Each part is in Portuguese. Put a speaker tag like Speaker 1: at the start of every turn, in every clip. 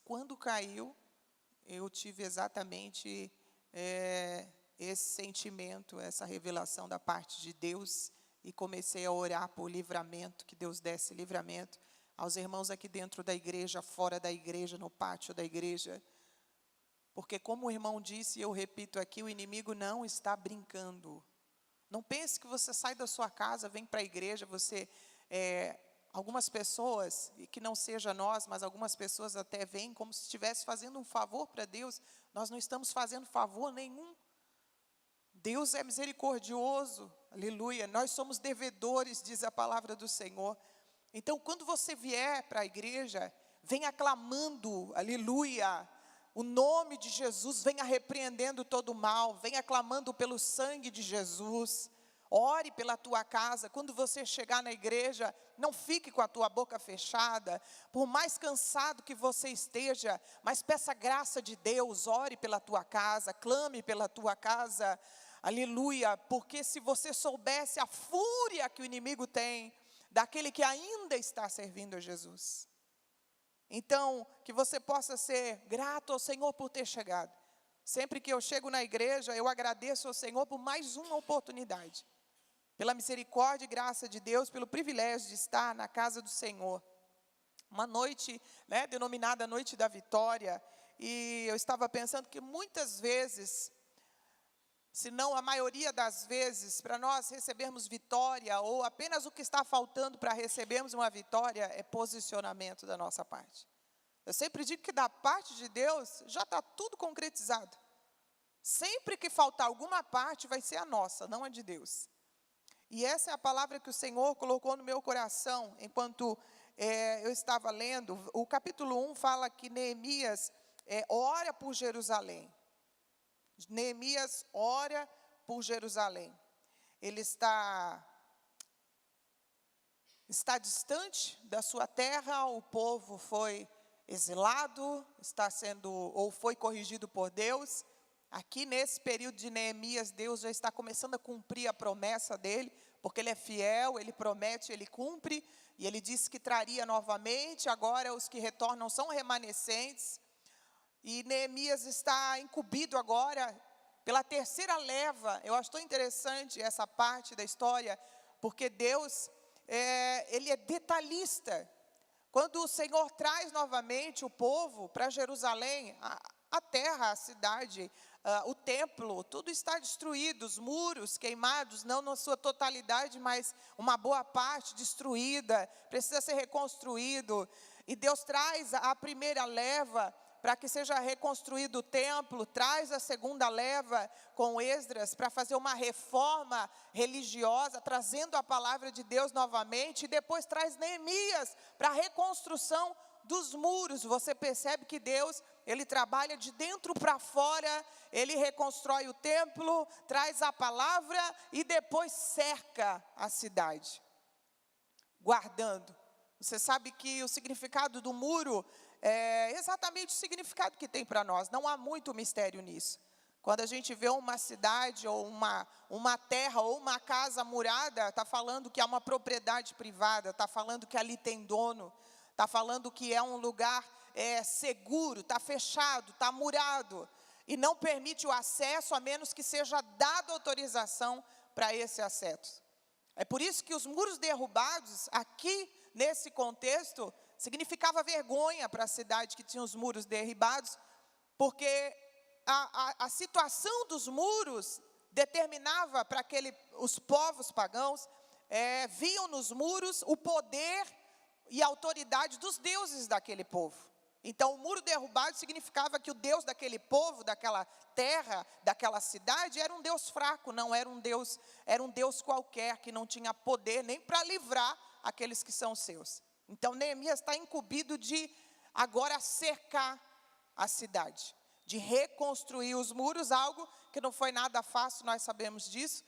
Speaker 1: quando caiu, eu tive exatamente esse sentimento, essa revelação da parte de Deus, e comecei a orar por livramento, que Deus desse livramento aos irmãos aqui dentro da igreja, fora da igreja, no pátio da igreja. Porque como o irmão disse, e eu repito aqui, o inimigo não está brincando. Não pense que você sai da sua casa, vem para a igreja, algumas pessoas, e que não seja nós, mas algumas pessoas até vêm como se estivesse fazendo um favor para Deus. Nós não estamos fazendo favor nenhum. Deus é misericordioso, aleluia. Nós somos devedores, diz a palavra do Senhor. Então, quando você vier para a igreja, venha clamando, aleluia, o nome de Jesus, venha repreendendo todo o mal, venha clamando pelo sangue de Jesus. Ore pela tua casa. Quando você chegar na igreja, não fique com a tua boca fechada. Por mais cansado que você esteja, mas peça a graça de Deus. Ore pela tua casa, clame pela tua casa. Aleluia, porque se você soubesse a fúria que o inimigo tem daquele que ainda está servindo a Jesus. Então, que você possa ser grato ao Senhor por ter chegado. Sempre que eu chego na igreja, eu agradeço ao Senhor por mais uma oportunidade. Pela misericórdia e graça de Deus, pelo privilégio de estar na casa do Senhor. Uma noite, denominada Noite da Vitória. E eu estava pensando que muitas vezes, se não a maioria das vezes, para nós recebermos vitória, ou apenas o que está faltando para recebermos uma vitória, é posicionamento da nossa parte. Eu sempre digo que da parte de Deus, já está tudo concretizado. Sempre que faltar alguma parte, vai ser a nossa, não a de Deus. E essa é a palavra que o Senhor colocou no meu coração, enquanto eu estava lendo. O capítulo 1 fala que Neemias ora por Jerusalém. Neemias ora por Jerusalém. Ele está distante da sua terra, o povo foi exilado, foi corrigido por Deus. Aqui nesse período de Neemias, Deus já está começando a cumprir a promessa dele, porque ele é fiel, ele promete, ele cumpre, e ele disse que traria novamente. Agora os que retornam são remanescentes. E Neemias está incumbido agora pela terceira leva. Eu acho tão interessante essa parte da história, porque Deus, ele é detalhista. Quando o Senhor traz novamente o povo para Jerusalém, a terra, a cidade, o templo, tudo está destruído, os muros queimados, não na sua totalidade, mas uma boa parte destruída, precisa ser reconstruído. E Deus traz a primeira leva para que seja reconstruído o templo, traz a segunda leva com Esdras para fazer uma reforma religiosa, trazendo a palavra de Deus novamente, e depois traz Neemias para a reconstrução dos muros. Você percebe que Deus, ele trabalha de dentro para fora, ele reconstrói o templo, traz a palavra e depois cerca a cidade, guardando. Você sabe que o significado do muro é exatamente o significado que tem para nós, não há muito mistério nisso. Quando a gente vê uma cidade, ou uma terra, ou uma casa murada, está falando que é uma propriedade privada, está falando que ali tem dono, está falando que é um lugar seguro, está fechado, está murado, e não permite o acesso, a menos que seja dada autorização para esse acesso. É por isso que os muros derrubados, aqui nesse contexto, significava vergonha para a cidade que tinha os muros derribados, porque a situação dos muros determinava para os povos pagãos, viam nos muros o poder e a autoridade dos deuses daquele povo. Então, o muro derrubado significava que o Deus daquele povo, daquela terra, daquela cidade, era um Deus fraco, não era um Deus qualquer, que não tinha poder nem para livrar aqueles que são seus. Então, Neemias está incumbido de agora cercar a cidade, de reconstruir os muros, algo que não foi nada fácil, nós sabemos disso,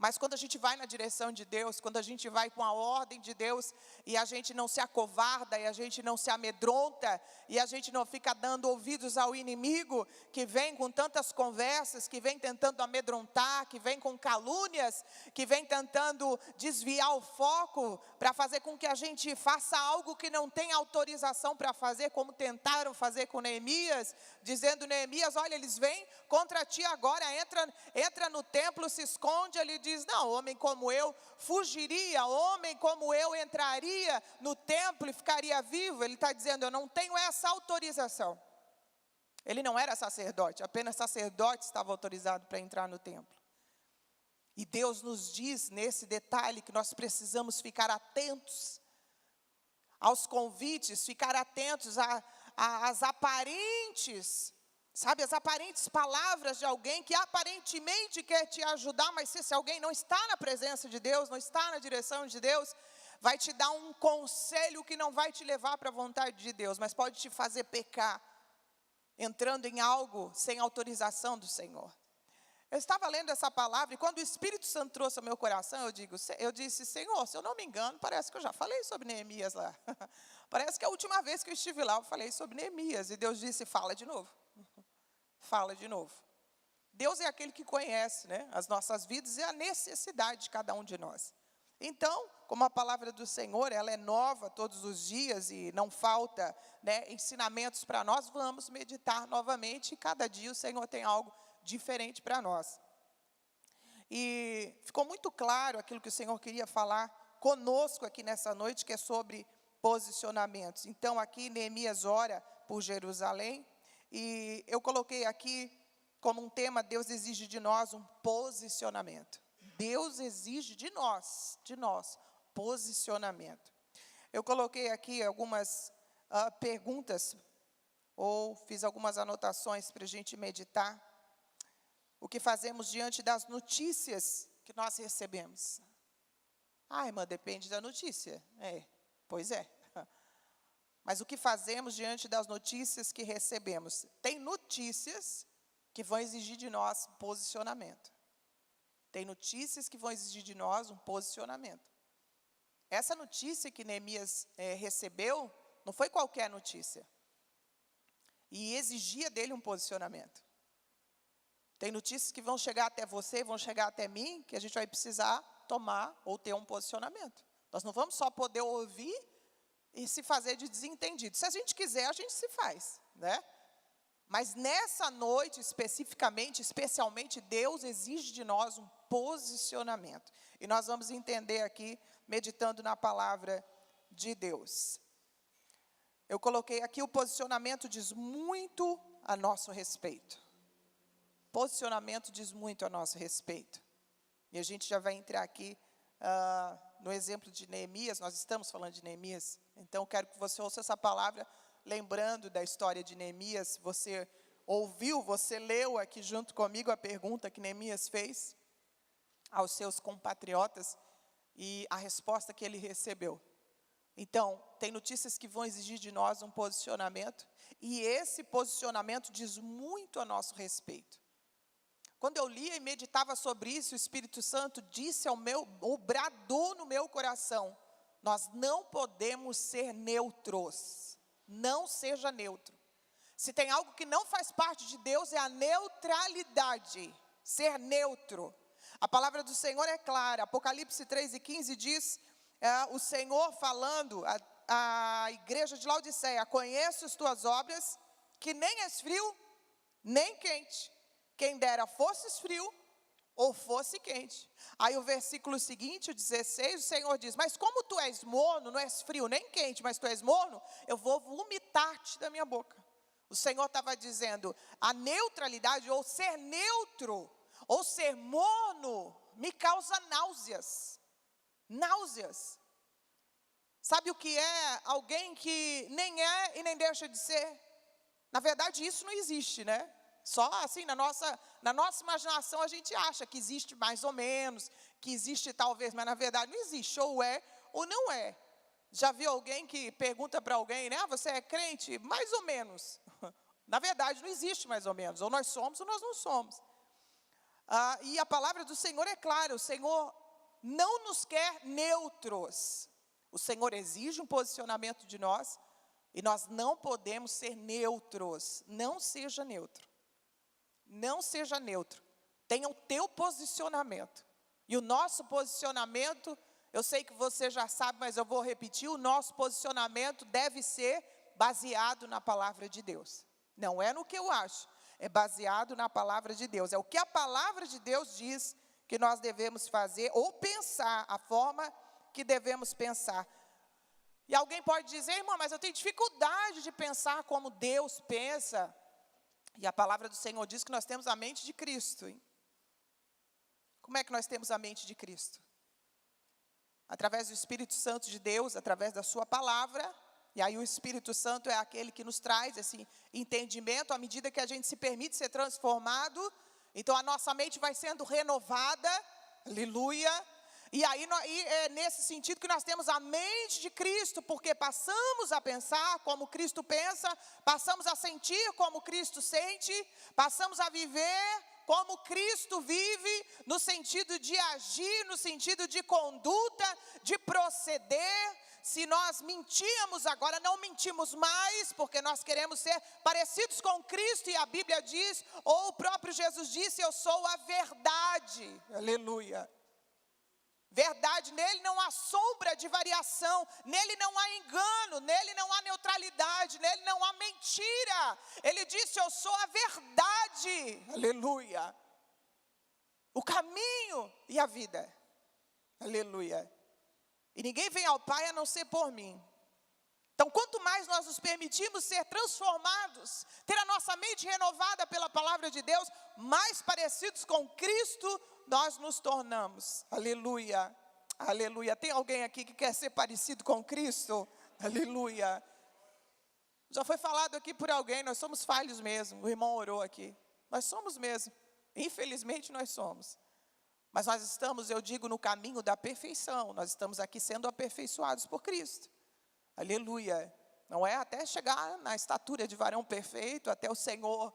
Speaker 1: Mas quando a gente vai na direção de Deus, quando a gente vai com a ordem de Deus, e a gente não se acovarda, e a gente não se amedronta, e a gente não fica dando ouvidos ao inimigo, que vem com tantas conversas, que vem tentando amedrontar, que vem com calúnias, que vem tentando desviar o foco, para fazer com que a gente faça algo que não tem autorização para fazer, como tentaram fazer com Neemias, dizendo: Neemias, olha, eles vêm contra ti agora, entra no templo, se esconde. Ele diz: não, homem como eu fugiria, homem como eu entraria no templo e ficaria vivo. Ele está dizendo: eu não tenho essa autorização. Ele não era sacerdote, apenas sacerdote estava autorizado para entrar no templo. E Deus nos diz nesse detalhe que nós precisamos ficar atentos aos convites, ficar atentos às aparentes, sabe, as aparentes palavras de alguém que aparentemente quer te ajudar, mas se esse alguém não está na presença de Deus, não está na direção de Deus, vai te dar um conselho que não vai te levar para a vontade de Deus, mas pode te fazer pecar, entrando em algo sem autorização do Senhor. Eu estava lendo essa palavra e quando o Espírito Santo trouxe ao meu coração, eu disse: Senhor, se eu não me engano, parece que eu já falei sobre Neemias lá. Parece que a última vez que eu estive lá, eu falei sobre Neemias. E Deus disse: fala de novo. Fala de novo. Deus é aquele que conhece, né, as nossas vidas e a necessidade de cada um de nós. Então, como a palavra do Senhor, ela é nova todos os dias e não falta, né, ensinamentos para nós, vamos meditar novamente e cada dia o Senhor tem algo diferente para nós. E ficou muito claro aquilo que o Senhor queria falar conosco aqui nessa noite, que é sobre posicionamentos. Então, aqui Neemias ora por Jerusalém, e eu coloquei aqui como um tema: Deus exige de nós um posicionamento. Deus exige de nós, posicionamento. Eu coloquei aqui algumas perguntas, ou fiz algumas anotações para a gente meditar. O que fazemos diante das notícias que nós recebemos? Ah, irmã, depende da notícia. Pois é. Mas o que fazemos diante das notícias que recebemos? Tem notícias que vão exigir de nós posicionamento. Tem notícias que vão exigir de nós um posicionamento. Essa notícia que Neemias recebeu, não foi qualquer notícia. E exigia dele um posicionamento. Tem notícias que vão chegar até você, vão chegar até mim, que a gente vai precisar tomar ou ter um posicionamento. Nós não vamos só poder ouvir e se fazer de desentendido. Se a gente quiser, a gente se faz, né? Mas nessa noite, especialmente, Deus exige de nós um posicionamento. E nós vamos entender aqui, meditando na palavra de Deus. Eu coloquei aqui: o posicionamento diz muito a nosso respeito. Posicionamento diz muito a nosso respeito. E a gente já vai entrar aqui no exemplo de Neemias. Nós estamos falando de Neemias. Então, quero que você ouça essa palavra, lembrando da história de Neemias. Você ouviu, você leu aqui junto comigo a pergunta que Neemias fez aos seus compatriotas e a resposta que ele recebeu. Então, tem notícias que vão exigir de nós um posicionamento. E esse posicionamento diz muito a nosso respeito. Quando eu lia e meditava sobre isso, o Espírito Santo disse ou bradou no meu coração: nós não podemos ser neutros. Não seja neutro. Se tem algo que não faz parte de Deus, é a neutralidade. Ser neutro. A palavra do Senhor é clara. Apocalipse 3:15 diz, o Senhor falando à igreja de Laodiceia: conheço as tuas obras, que nem és frio, nem quente. Quem dera fosses frio ou fosse quente. Aí o versículo seguinte, o 16, o Senhor diz: mas como tu és morno, não és frio nem quente, mas tu és morno, eu vou vomitar-te da minha boca. O Senhor estava dizendo: a neutralidade, ou ser neutro, ou ser morno, me causa náuseas. Náuseas. Sabe o que é alguém que nem é e nem deixa de ser? Na verdade, isso não existe, né? Só assim, na nossa imaginação, a gente acha que existe mais ou menos, que existe talvez, mas na verdade não existe, ou é ou não é. Já viu alguém que pergunta para alguém, né? Você é crente? Mais ou menos. Na verdade, não existe mais ou menos. Ou nós somos ou nós não somos. E a palavra do Senhor é clara, o Senhor não nos quer neutros. O Senhor exige um posicionamento de nós e nós não podemos ser neutros. Não seja neutro. Não seja neutro. Tenha o teu posicionamento. E o nosso posicionamento, eu sei que você já sabe, mas eu vou repetir, o nosso posicionamento deve ser baseado na palavra de Deus. Não é no que eu acho, é baseado na palavra de Deus. É o que a palavra de Deus diz que nós devemos fazer ou pensar, a forma que devemos pensar. E alguém pode dizer, irmã, mas eu tenho dificuldade de pensar como Deus pensa. E a palavra do Senhor diz que nós temos a mente de Cristo. Hein? Como é que nós temos a mente de Cristo? Através do Espírito Santo de Deus, através da sua palavra. E aí o Espírito Santo é aquele que nos traz esse entendimento, à medida que a gente se permite ser transformado. Então a nossa mente vai sendo renovada, aleluia. E aí é nesse sentido que nós temos a mente de Cristo, porque passamos a pensar como Cristo pensa, passamos a sentir como Cristo sente, passamos a viver como Cristo vive, no sentido de agir, no sentido de conduta, de proceder. Se nós mentíamos, agora não mentimos mais, porque nós queremos ser parecidos com Cristo, e a Bíblia diz, ou o próprio Jesus disse, eu sou a verdade, aleluia. Verdade, nele não há sombra de variação, nele não há engano, nele não há neutralidade, nele não há mentira. Ele disse, eu sou a verdade, aleluia. O caminho e a vida, aleluia. E ninguém vem ao Pai a não ser por mim. Então, quanto mais nós nos permitimos ser transformados, ter a nossa mente renovada pela palavra de Deus, mais parecidos com Cristo nós nos tornamos. Aleluia, aleluia. Tem alguém aqui que quer ser parecido com Cristo? Aleluia. Já foi falado aqui por alguém, nós somos falhos mesmo. O irmão orou aqui. Nós somos mesmo. Infelizmente nós somos. Mas nós estamos, eu digo, no caminho da perfeição. Nós estamos aqui sendo aperfeiçoados por Cristo. Aleluia. Não é até chegar na estatura de varão perfeito, até o Senhor,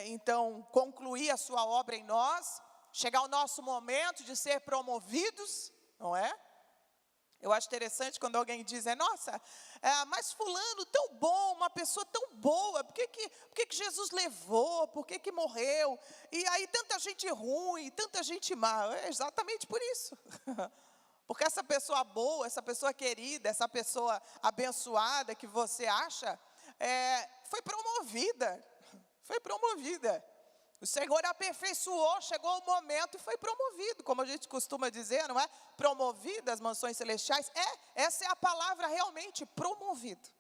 Speaker 1: então, concluir a sua obra em nós, chegar o nosso momento de ser promovidos, não é? Eu acho interessante quando alguém diz, nossa, mas fulano tão bom, uma pessoa tão boa, por que Jesus levou, por que morreu? E aí tanta gente ruim, tanta gente má, é exatamente por isso. Porque essa pessoa boa, essa pessoa querida, essa pessoa abençoada que você acha, foi promovida. Foi promovida. O Senhor aperfeiçoou, chegou o momento e foi promovido. Como a gente costuma dizer, não é? Promovido às mansões celestiais. Essa é a palavra realmente, promovido.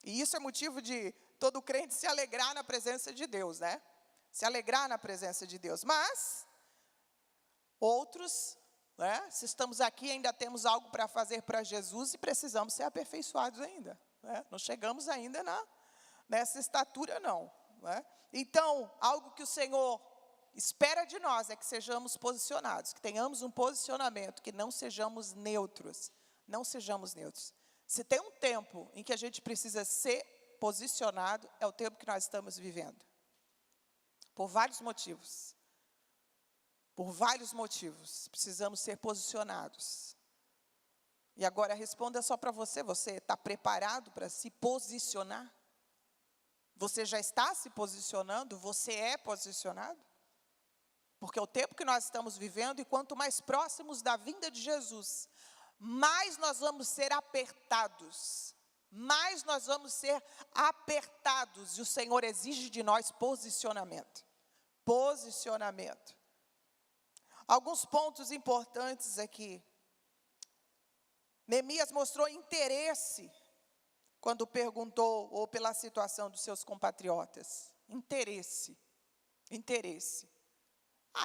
Speaker 1: E isso é motivo de todo crente se alegrar na presença de Deus, né? Se alegrar na presença de Deus. Mas, outros, né? Se estamos aqui, ainda temos algo para fazer para Jesus e precisamos ser aperfeiçoados ainda. Né? Não chegamos ainda nessa estatura, não. Então, algo que o Senhor espera de nós é que sejamos posicionados, que tenhamos um posicionamento, que não sejamos neutros. Não sejamos neutros. Se tem um tempo em que a gente precisa ser posicionado, é o tempo que nós estamos vivendo. Por vários motivos. Por vários motivos, precisamos ser posicionados. E agora responda só para você está preparado para se posicionar? Você já está se posicionando? Você é posicionado? Porque é o tempo que nós estamos vivendo, e quanto mais próximos da vinda de Jesus, mais nós vamos ser apertados. Mais nós vamos ser apertados. E o Senhor exige de nós posicionamento. Posicionamento. Alguns pontos importantes aqui. Neemias mostrou interesse quando perguntou, ou pela situação dos seus compatriotas. Interesse.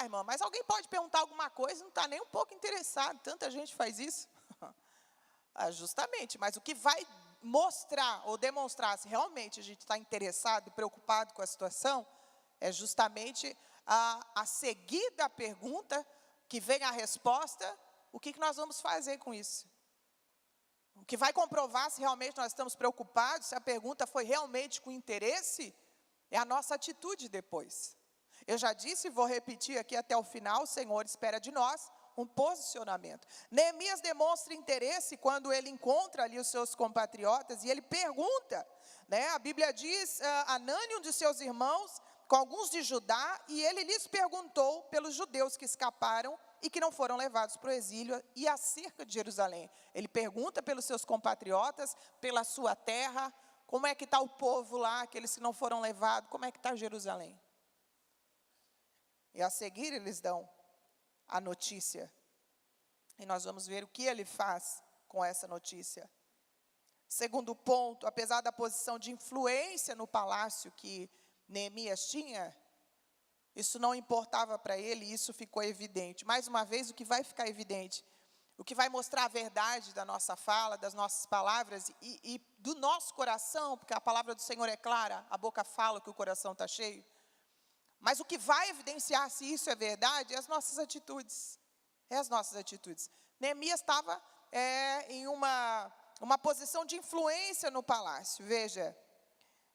Speaker 1: Irmã, mas alguém pode perguntar alguma coisa e não está nem um pouco interessado. Tanta gente faz isso. Justamente, mas o que vai mostrar ou demonstrar se realmente a gente está interessado e preocupado com a situação, é justamente a seguir da pergunta, que vem a resposta, o que nós vamos fazer com isso? O que vai comprovar se realmente nós estamos preocupados, se a pergunta foi realmente com interesse, é a nossa atitude depois. Eu já disse e vou repetir aqui até o final, o Senhor espera de nós um posicionamento. Neemias demonstra interesse quando ele encontra ali os seus compatriotas e ele pergunta, né? A Bíblia diz, Anani, um de seus irmãos, com alguns de Judá, e ele lhes perguntou pelos judeus que escaparam e que não foram levados para o exílio e acerca de Jerusalém. Ele pergunta pelos seus compatriotas, pela sua terra, como é que está o povo lá, aqueles que não foram levados, como é que está Jerusalém? E a seguir eles dão a notícia. E nós vamos ver o que ele faz com essa notícia. Segundo ponto, apesar da posição de influência no palácio que Neemias tinha, isso não importava para ele, e isso ficou evidente. Mais uma vez, o que vai ficar evidente, o que vai mostrar a verdade da nossa fala, das nossas palavras e do nosso coração, porque a palavra do Senhor é clara, a boca fala que o coração está cheio. Mas o que vai evidenciar se isso é verdade é as nossas atitudes. É as nossas atitudes. Neemias estava em uma posição de influência no palácio. Veja,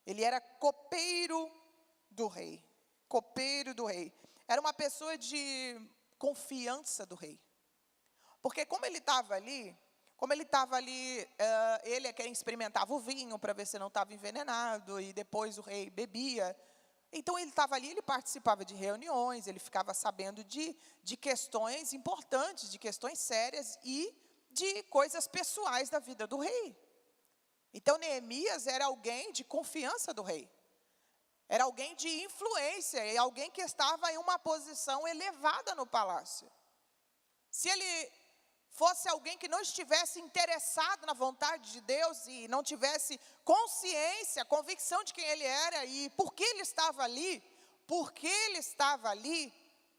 Speaker 1: ele era copeiro do rei. Copeiro do rei. Era uma pessoa de confiança do rei. Porque como ele estava ali, ele é quem experimentava o vinho para ver se não estava envenenado, e depois o rei bebia. Então ele estava ali, ele participava de reuniões, ele ficava sabendo de questões importantes, de questões sérias e de coisas pessoais da vida do rei. Então Neemias era alguém de confiança do rei. Era alguém de influência, e alguém que estava em uma posição elevada no palácio. Se ele fosse alguém que não estivesse interessado na vontade de Deus e não tivesse consciência, convicção de quem ele era e por que ele estava ali,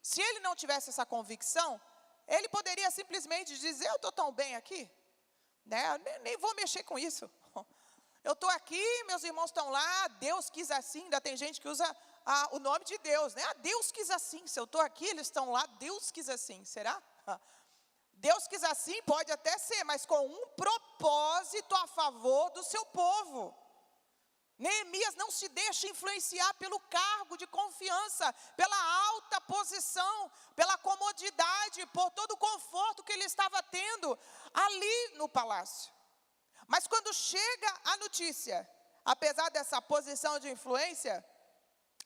Speaker 1: se ele não tivesse essa convicção, ele poderia simplesmente dizer, eu estou tão bem aqui, né? Nem vou mexer com isso. Eu estou aqui, meus irmãos estão lá, Deus quis assim. Ainda tem gente que usa o nome de Deus, né? Deus quis assim, se eu estou aqui, eles estão lá, Deus quis assim, será? Deus quis assim, pode até ser, mas com um propósito a favor do seu povo. Neemias não se deixa influenciar pelo cargo de confiança, pela alta posição, pela comodidade, por todo o conforto que ele estava tendo ali no palácio. Mas quando chega a notícia, apesar dessa posição de influência,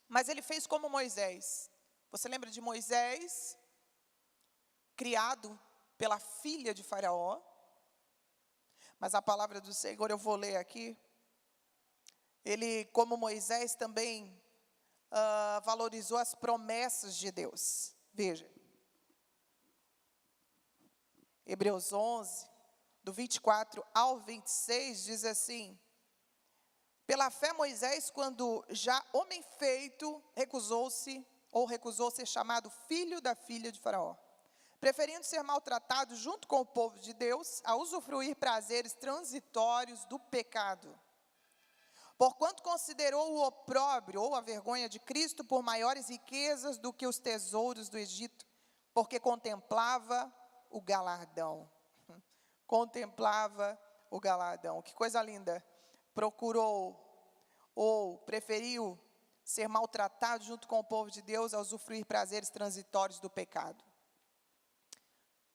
Speaker 1: mas ele fez como Moisés. Você lembra de Moisés, criado pela filha de Faraó? Mas a palavra do Senhor, eu vou ler aqui. Ele, como Moisés, também valorizou as promessas de Deus. Veja. Hebreus 11, do 24 ao 26, diz assim: pela fé Moisés, quando já homem feito, recusou ser chamado filho da filha de Faraó, preferindo ser maltratado junto com o povo de Deus, a usufruir prazeres transitórios do pecado. Porquanto considerou o opróbrio ou a vergonha de Cristo por maiores riquezas do que os tesouros do Egito, porque contemplava o galardão. Contemplava o galardão. Que coisa linda. Procurou ou preferiu ser maltratado junto com o povo de Deus a usufruir prazeres transitórios do pecado.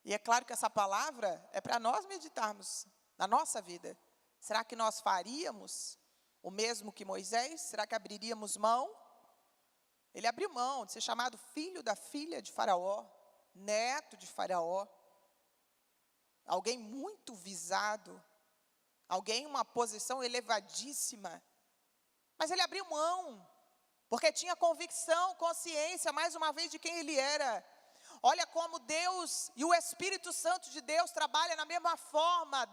Speaker 1: E é claro que essa palavra é para nós meditarmos na nossa vida. Será que nós faríamos o mesmo que Moisés? Será que abriríamos mão? Ele abriu mão de ser chamado filho da filha de Faraó, neto de Faraó, alguém muito visado, alguém em uma posição elevadíssima. Mas ele abriu mão, porque tinha convicção, consciência, mais uma vez, de quem ele era. Olha como Deus e o Espírito Santo de Deus trabalham da mesma forma,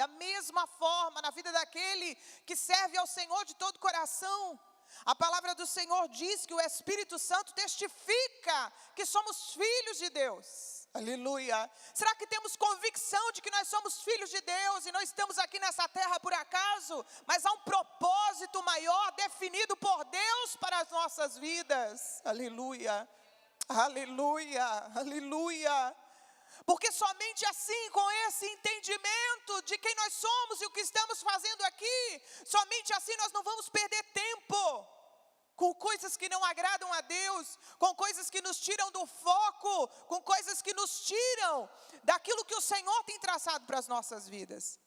Speaker 1: na vida daquele que serve ao Senhor de todo o coração. A palavra do Senhor diz que o Espírito Santo testifica que somos filhos de Deus. Aleluia. Será que temos convicção de que nós somos filhos de Deus e não estamos aqui nessa terra por acaso, mas há um propósito maior definido por Deus para as nossas vidas? Aleluia. Aleluia, aleluia. Porque somente assim, com esse entendimento de quem nós somos e o que estamos fazendo aqui, somente assim nós não vamos perder tempo com coisas que não agradam a Deus, com coisas que nos tiram do foco, com coisas que nos tiram daquilo que o Senhor tem traçado para as nossas vidas.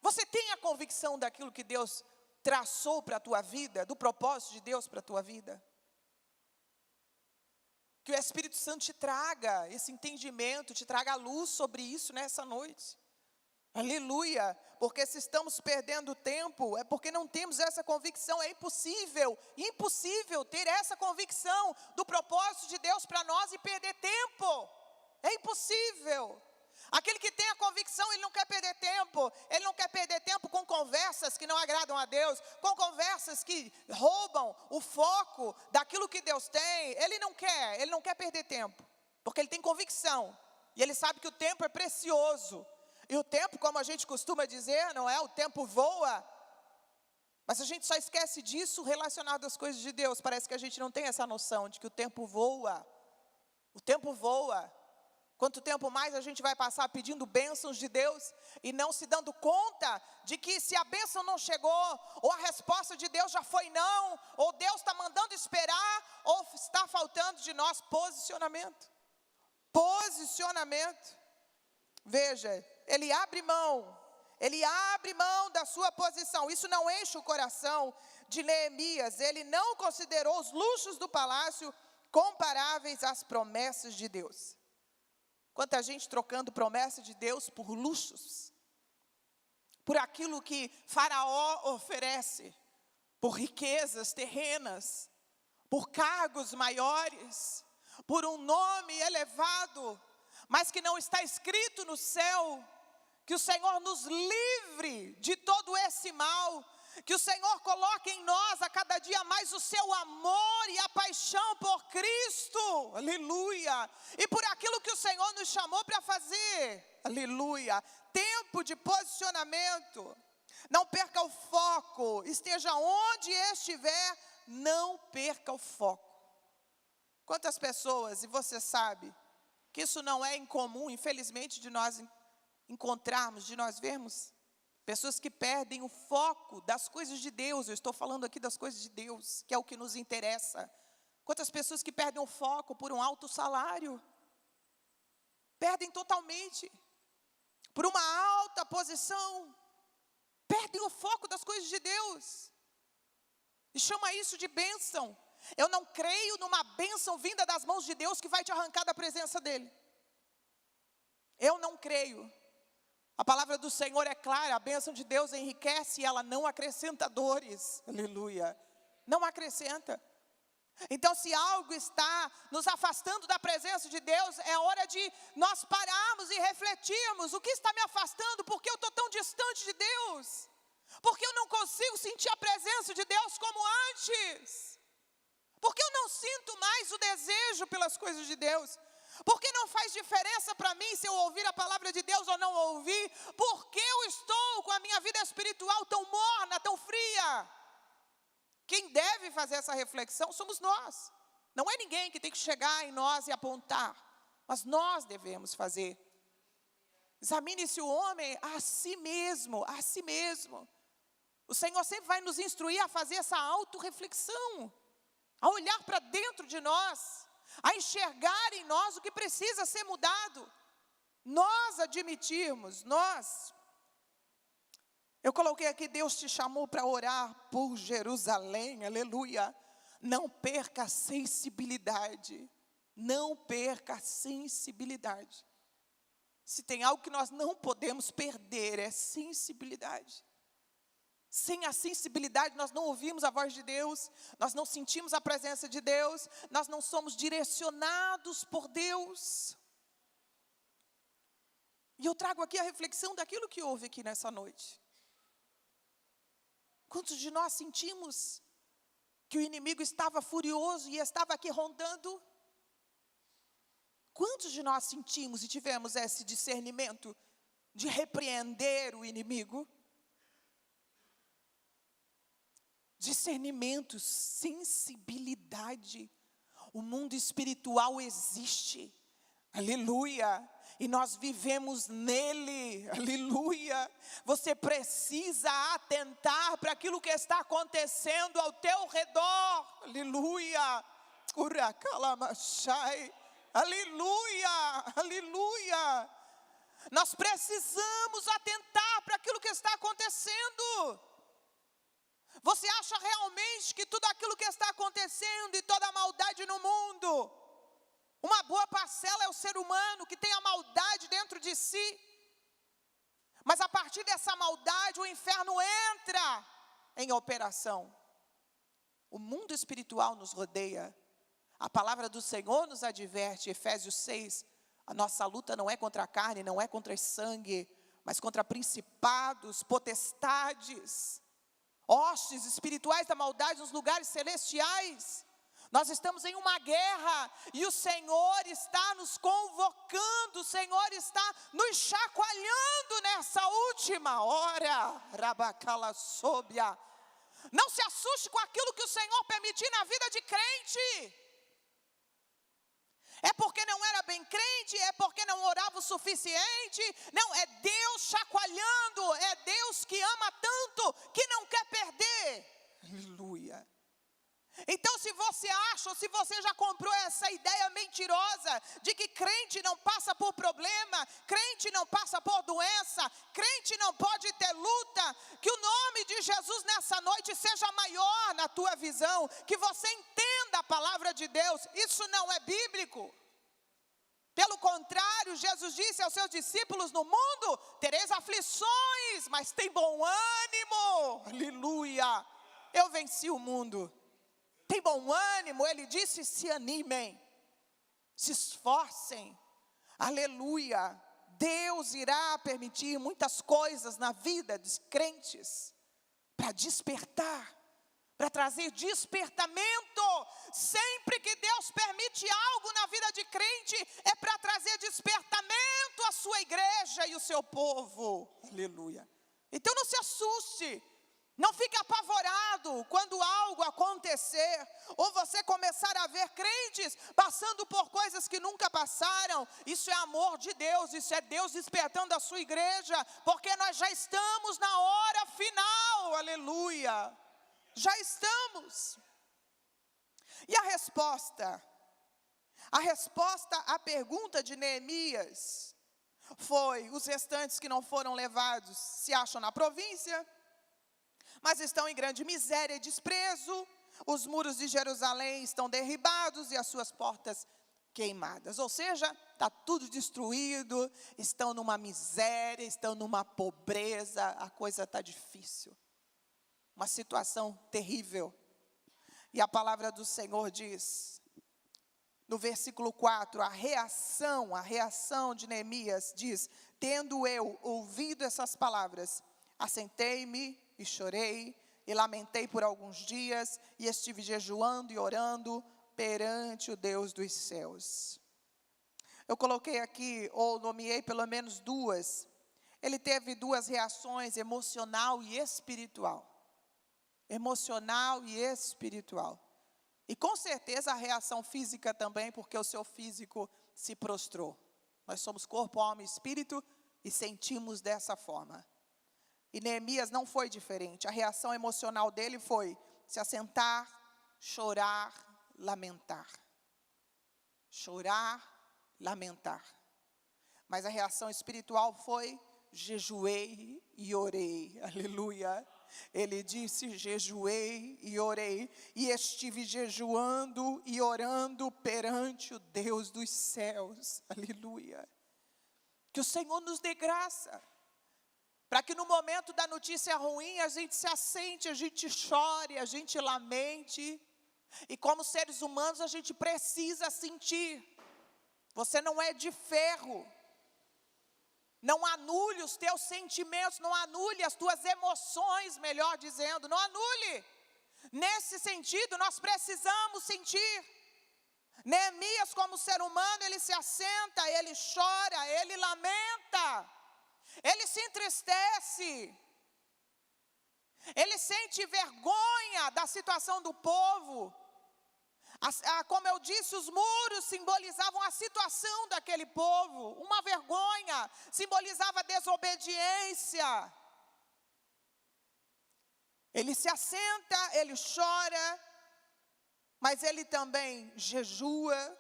Speaker 1: Você tem a convicção daquilo que Deus traçou para a tua vida, do propósito de Deus para a tua vida? Que o Espírito Santo te traga esse entendimento, te traga a luz sobre isso nessa noite. Aleluia, porque se estamos perdendo tempo, é porque não temos essa convicção. É impossível ter essa convicção do propósito de Deus para nós e perder tempo. É impossível. Aquele que tem a convicção, ele não quer perder tempo. Ele não quer perder tempo com conversas que não agradam a Deus, com conversas que roubam o foco daquilo que Deus tem. Ele não quer perder tempo, porque ele tem convicção. E ele sabe que o tempo é precioso. E o tempo, como a gente costuma dizer, não é? O tempo voa. Mas a gente só esquece disso relacionado às coisas de Deus. Parece que a gente não tem essa noção de que o tempo voa. O tempo voa. Quanto tempo mais a gente vai passar pedindo bênçãos de Deus e não se dando conta de que se a bênção não chegou, ou a resposta de Deus já foi não, ou Deus está mandando esperar, ou está faltando de nós posicionamento. Posicionamento. Veja, ele abre mão da sua posição. Isso não enche o coração de Neemias. Ele não considerou os luxos do palácio comparáveis às promessas de Deus. Quanta gente trocando promessa de Deus por luxos, por aquilo que Faraó oferece, por riquezas terrenas, por cargos maiores, por um nome elevado, mas que não está escrito no céu. Que o Senhor nos livre de todo esse mal, que o Senhor coloque em nós a cada dia mais o seu amor e a paixão por Cristo, aleluia, e por aquilo que o Senhor nos chamou para fazer, aleluia. Tempo de posicionamento. Não perca o foco, esteja onde estiver, não perca o foco. Quantas pessoas, e você sabe que isso não é incomum, infelizmente, de nós encontrarmos, de nós vermos pessoas que perdem o foco das coisas de Deus. Eu estou falando aqui das coisas de Deus, que é o que nos interessa. Quantas pessoas que perdem o foco por um alto salário, perdem totalmente, por uma alta posição, perdem o foco das coisas de Deus, e chama isso de bênção. Eu não creio numa bênção vinda das mãos de Deus que vai te arrancar da presença dEle. Eu não creio. A palavra do Senhor é clara, a bênção de Deus enriquece e ela não acrescenta dores, aleluia, não acrescenta. Então, se algo está nos afastando da presença de Deus, é hora de nós pararmos e refletirmos: o que está me afastando? Por que eu estou tão distante de Deus? Por que eu não consigo sentir a presença de Deus como antes? Por que eu não sinto mais o desejo pelas coisas de Deus? Por que não faz diferença para mim se eu ouvir a palavra de Deus ou não ouvir? Por que eu estou com a minha vida espiritual tão morna, tão fria? Quem deve fazer essa reflexão somos nós. Não é ninguém que tem que chegar em nós e apontar, mas nós devemos fazer. Examine-se o homem a si mesmo, a si mesmo. O Senhor sempre vai nos instruir a fazer essa autorreflexão, a olhar para dentro de nós, a enxergar em nós o que precisa ser mudado. Nós admitirmos, eu coloquei aqui: Deus te chamou para orar por Jerusalém, aleluia. Não perca a sensibilidade, não perca a sensibilidade. Se tem algo que nós não podemos perder, é sensibilidade. Sem a sensibilidade, nós não ouvimos a voz de Deus, nós não sentimos a presença de Deus, nós não somos direcionados por Deus. E eu trago aqui a reflexão daquilo que houve aqui nessa noite. Quantos de nós sentimos que o inimigo estava furioso e estava aqui rondando? Quantos de nós sentimos e tivemos esse discernimento de repreender o inimigo? Discernimento, sensibilidade. O mundo espiritual existe, aleluia. e nós vivemos nele, aleluia. Você precisa atentar para aquilo que está acontecendo ao teu redor, aleluia. Aleluia, aleluia. Nós precisamos atentar para aquilo que está acontecendo. Você acha realmente que tudo aquilo que está acontecendo e toda a maldade no mundo, uma boa parcela é o ser humano que tem a maldade dentro de si? Mas a partir dessa maldade o inferno entra em operação. O mundo espiritual nos rodeia. A palavra do Senhor nos adverte, Efésios 6, a nossa luta não é contra a carne, não é contra sangue, mas contra principados, potestades, hostes espirituais da maldade nos lugares celestiais. Nós estamos em uma guerra e o Senhor está nos convocando, o Senhor está nos chacoalhando nessa última hora. Rabacalassóbia. Não se assuste com aquilo que o Senhor permitir na vida de crente. É porque não era bem crente, é porque não orava o suficiente. Não, é Deus chacoalhando, é Deus que ama tanto, que não quer perder. Aleluia. Então se você acha, ou se você já comprou essa ideia mentirosa, de que crente não passa por problema, crente não passa por doença, crente não pode ter luta, que o nome de Jesus nessa noite seja maior na tua visão, que você entenda a palavra de Deus. Isso não é bíblico. Pelo contrário, Jesus disse aos seus discípulos: no mundo tereis aflições, mas tem bom ânimo. Aleluia. Eu venci o mundo. Tem bom ânimo, ele disse: se animem, se esforcem, aleluia. Deus irá permitir muitas coisas na vida dos crentes, para despertar, para trazer despertamento. Sempre que Deus permite algo na vida de crente, é para trazer despertamento à sua igreja e o seu povo, aleluia. Então não se assuste. Não fique apavorado quando algo acontecer, ou você começar a ver crentes passando por coisas que nunca passaram. Isso é amor de Deus, isso é Deus despertando a sua igreja, porque nós já estamos na hora final, aleluia. Já estamos. E a resposta à pergunta de Neemias foi: os restantes que não foram levados se acham na província, mas estão em grande miséria e desprezo. Os muros de Jerusalém estão derribados e as suas portas queimadas. Ou seja, está tudo destruído, estão numa miséria, estão numa pobreza, a coisa está difícil. Uma situação terrível. E a palavra do Senhor diz, no versículo 4, a reação de Neemias diz: tendo eu ouvido essas palavras, assentei-me e chorei, e lamentei por alguns dias, e estive jejuando e orando perante o Deus dos céus. Eu coloquei aqui, ou nomeei pelo menos duas. Ele teve duas reações, emocional e espiritual. Emocional e espiritual. E com certeza a reação física também, porque o seu físico se prostrou. Nós somos corpo, alma e espírito, e sentimos dessa forma. E Neemias não foi diferente. A reação emocional dele foi se assentar, chorar, lamentar. Chorar, lamentar. Mas a reação espiritual foi: jejuei e orei. Aleluia. Ele disse: jejuei e orei, e estive jejuando e orando perante o Deus dos céus. Aleluia. Que o Senhor nos dê graça, para que no momento da notícia ruim a gente se assente, a gente chore, a gente lamente. E como seres humanos a gente precisa sentir. Você não é de ferro. Não anule os teus sentimentos, não anule as tuas emoções, melhor dizendo, não anule. Nesse sentido, nós precisamos sentir. Neemias, como ser humano, ele se assenta, ele chora, ele lamenta, ele se entristece, ele sente vergonha da situação do povo. Como eu disse, os muros simbolizavam a situação daquele povo, uma vergonha, simbolizava a desobediência. Ele se assenta, ele chora, mas ele também jejua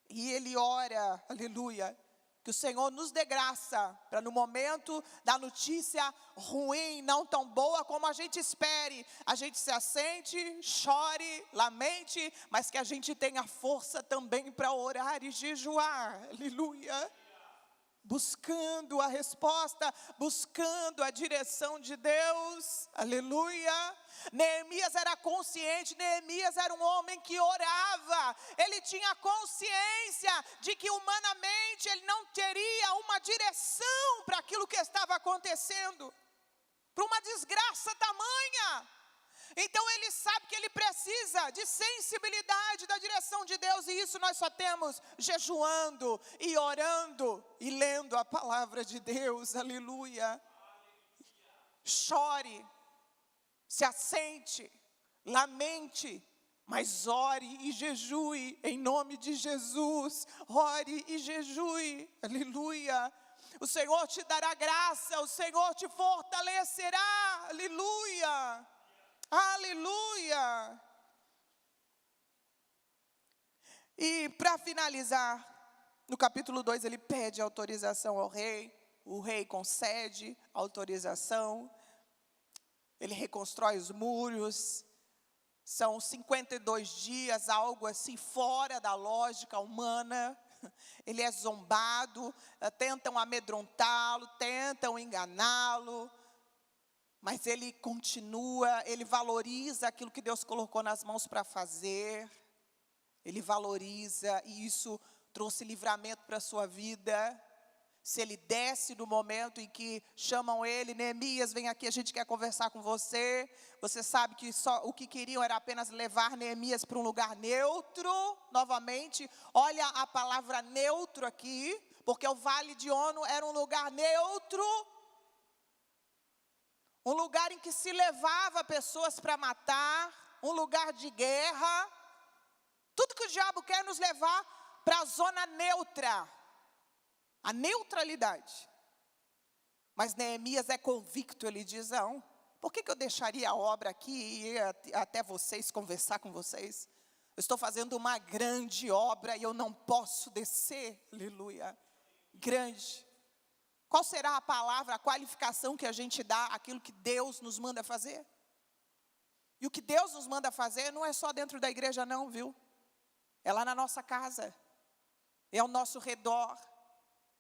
Speaker 1: e ele ora, aleluia. Que o Senhor nos dê graça para no momento da notícia ruim, não tão boa como a gente espere, a gente se assente, chore, lamente, mas que a gente tenha força também para orar e jejuar, aleluia. Buscando a resposta, buscando a direção de Deus, aleluia. Neemias era consciente, Neemias era um homem que orava, ele tinha consciência de que humanamente ele não teria uma direção para aquilo que estava acontecendo, para uma desgraça tamanha. Então ele sabe que ele precisa de sensibilidade da direção de Deus, e isso nós só temos jejuando e orando e lendo a palavra de Deus, aleluia. Chore, se assente, lamente, mas ore e jejue em nome de Jesus, ore e jejue, aleluia. O Senhor te dará graça, o Senhor te fortalecerá, aleluia. Aleluia! E para finalizar, no capítulo 2 ele pede autorização ao rei, o rei concede autorização, ele reconstrói os muros, são 52 dias, algo assim fora da lógica humana, ele é zombado, tentam amedrontá-lo, tentam enganá-lo, mas ele continua, ele valoriza aquilo que Deus colocou nas mãos para fazer. Ele valoriza, e isso trouxe livramento para a sua vida. Se ele desce no momento em que chamam ele, Neemias, vem aqui, a gente quer conversar com você. Você sabe que só o que queriam era apenas levar Neemias para um lugar neutro. Novamente, olha a palavra neutro aqui, porque o Vale de Ono era um lugar neutro. Um lugar em que se levava pessoas para matar, um lugar de guerra. Tudo que o diabo quer é nos levar para a zona neutra, a neutralidade. Mas Neemias é convicto, ele diz, não, por que eu deixaria a obra aqui e ir até vocês, conversar com vocês? Eu estou fazendo uma grande obra e eu não posso descer, aleluia, grande. Qual será a palavra, a qualificação que a gente dá àquilo que Deus nos manda fazer? E o que Deus nos manda fazer não é só dentro da igreja não, viu? É lá na nossa casa, é ao nosso redor.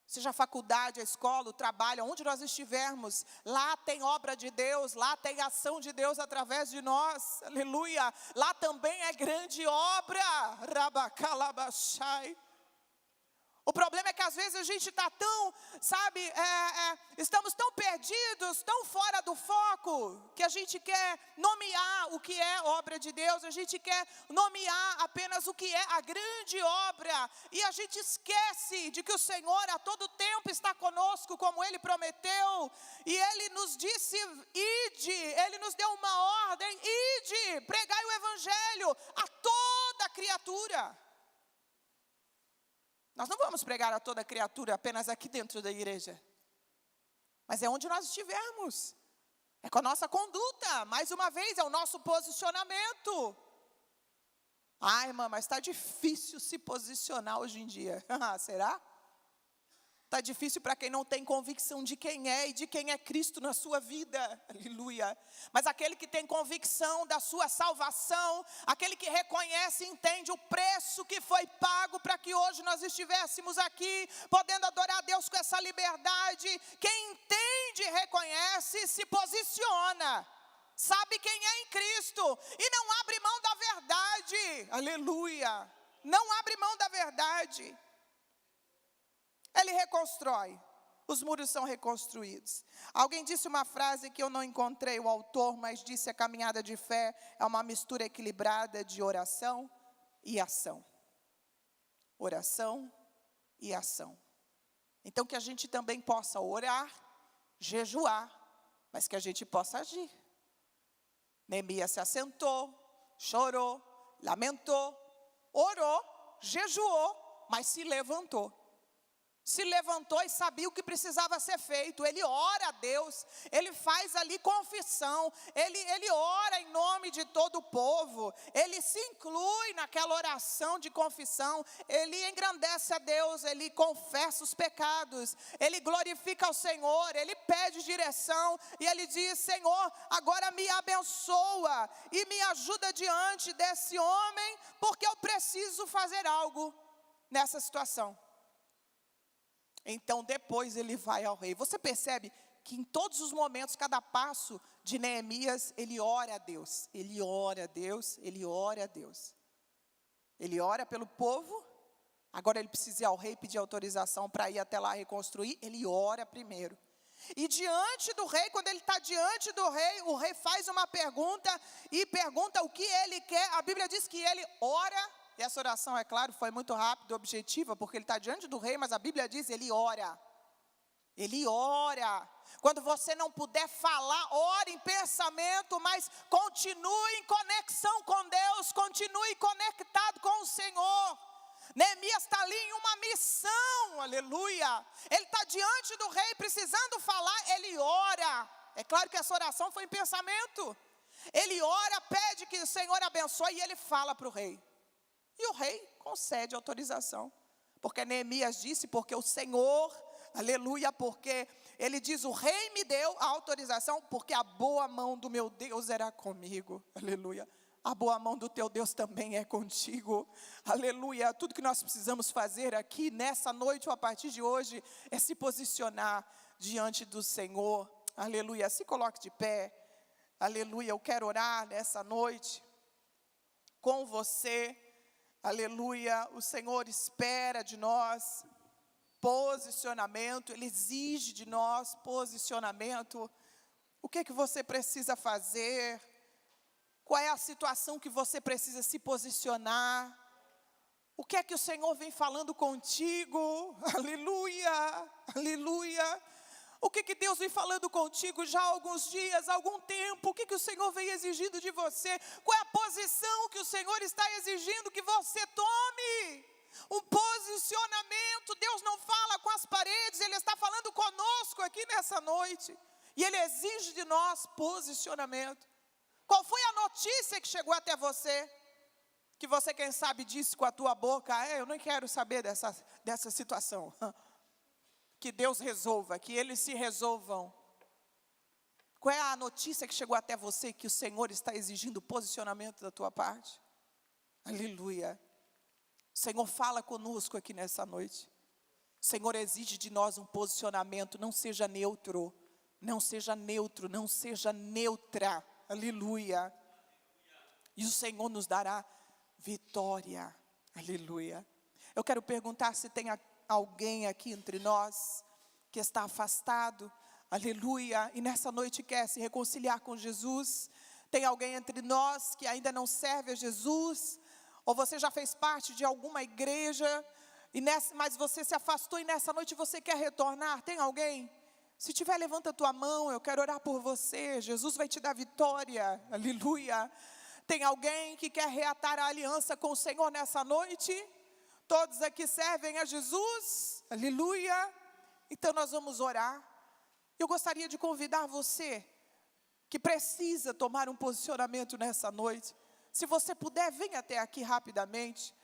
Speaker 1: Seja a faculdade, a escola, o trabalho, onde nós estivermos, lá tem obra de Deus, lá tem ação de Deus através de nós, aleluia. Lá também é grande obra, rabacalabashai. O problema é que às vezes a gente está tão, estamos tão perdidos, tão fora do foco, que a gente quer nomear o que é obra de Deus, a gente quer nomear apenas o que é a grande obra, e a gente esquece de que o Senhor a todo tempo está conosco, como Ele prometeu, e Ele nos disse, ide, Ele nos deu uma ordem, ide, pregai o Evangelho a toda criatura. Nós não vamos pregar a toda criatura apenas aqui dentro da igreja. Mas é onde nós estivermos. É com a nossa conduta. Mais uma vez, é o nosso posicionamento. Ai, irmã, mas está difícil se posicionar hoje em dia. Será? Está difícil para quem não tem convicção de quem é e de quem é Cristo na sua vida, aleluia. Mas aquele que tem convicção da sua salvação, aquele que reconhece e entende o preço que foi pago para que hoje nós estivéssemos aqui, podendo adorar a Deus com essa liberdade. Quem entende e reconhece, se posiciona, sabe quem é em Cristo e não abre mão da verdade, aleluia. Não abre mão da verdade. Ele reconstrói, os muros são reconstruídos. Alguém disse uma frase que eu não encontrei o autor, mas disse: a caminhada de fé é uma mistura equilibrada de oração e ação. Oração e ação. Então que a gente também possa orar, jejuar, mas que a gente possa agir. Neemias se assentou, chorou, lamentou, orou, jejuou, mas se levantou. Se levantou e sabia o que precisava ser feito. Ele ora a Deus, ele faz ali confissão, ele ora em nome de todo o povo, ele se inclui naquela oração de confissão, ele engrandece a Deus, ele confessa os pecados, ele glorifica ao Senhor, ele pede direção e ele diz: Senhor, agora me abençoa e me ajuda diante desse homem, porque eu preciso fazer algo nessa situação. Então depois ele vai ao rei. Você percebe que em todos os momentos, cada passo de Neemias, ele ora a Deus. Ele ora a Deus, ele ora a Deus. Ele ora pelo povo, agora ele precisa ir ao rei pedir autorização para ir até lá reconstruir. Ele ora primeiro. E diante do rei, quando ele está diante do rei, o rei faz uma pergunta e pergunta o que ele quer. A Bíblia diz que ele ora. E essa oração, é claro, foi muito rápida, objetiva, porque ele está diante do rei, mas a Bíblia diz, ele ora. Ele ora. Quando você não puder falar, ore em pensamento, mas continue em conexão com Deus, continue conectado com o Senhor. Neemias está ali em uma missão, aleluia. Ele está diante do rei, precisando falar, ele ora. É claro que essa oração foi em pensamento. Ele ora, pede que o Senhor abençoe e ele fala para o rei. E o rei concede autorização, porque Neemias disse, porque o Senhor, aleluia, porque ele diz, o rei me deu a autorização, porque a boa mão do meu Deus era comigo, aleluia. A boa mão do teu Deus também é contigo, aleluia. Tudo que nós precisamos fazer aqui, nessa noite ou a partir de hoje, é se posicionar diante do Senhor, aleluia. Se coloque de pé, aleluia. Eu quero orar nessa noite com você. Aleluia, o Senhor espera de nós posicionamento, Ele exige de nós posicionamento. O que é que você precisa fazer? Qual é a situação que você precisa se posicionar? O que é que o Senhor vem falando contigo? Aleluia, aleluia. O que Deus vem falando contigo já há alguns dias, há algum tempo? O que o Senhor vem exigindo de você? Qual é a posição que o Senhor está exigindo que você tome? Um posicionamento. Deus não fala com as paredes, Ele está falando conosco aqui nessa noite. E Ele exige de nós posicionamento. Qual foi a notícia que chegou até você? Que você, quem sabe, disse com a tua boca, eu não quero saber dessa situação. Que Deus resolva, que eles se resolvam. Qual é a notícia que chegou até você que o Senhor está exigindo posicionamento da tua parte? Aleluia. O Senhor fala conosco aqui nessa noite. O Senhor exige de nós um posicionamento, não seja neutro, não seja neutro, não seja neutra. Aleluia. E o Senhor nos dará vitória. Aleluia. Eu quero perguntar se tem alguém aqui entre nós que está afastado, aleluia, e nessa noite quer se reconciliar com Jesus. Tem alguém entre nós que ainda não serve a Jesus, ou você já fez parte de alguma igreja, mas você se afastou e nessa noite você quer retornar? Tem alguém? Se tiver, levanta a tua mão, eu quero orar por você. Jesus vai te dar vitória, aleluia. Tem alguém que quer reatar a aliança com o Senhor nessa noite? Todos aqui servem a Jesus, aleluia. Então nós vamos orar. Eu gostaria de convidar você, que precisa tomar um posicionamento nessa noite. Se você puder, venha até aqui rapidamente.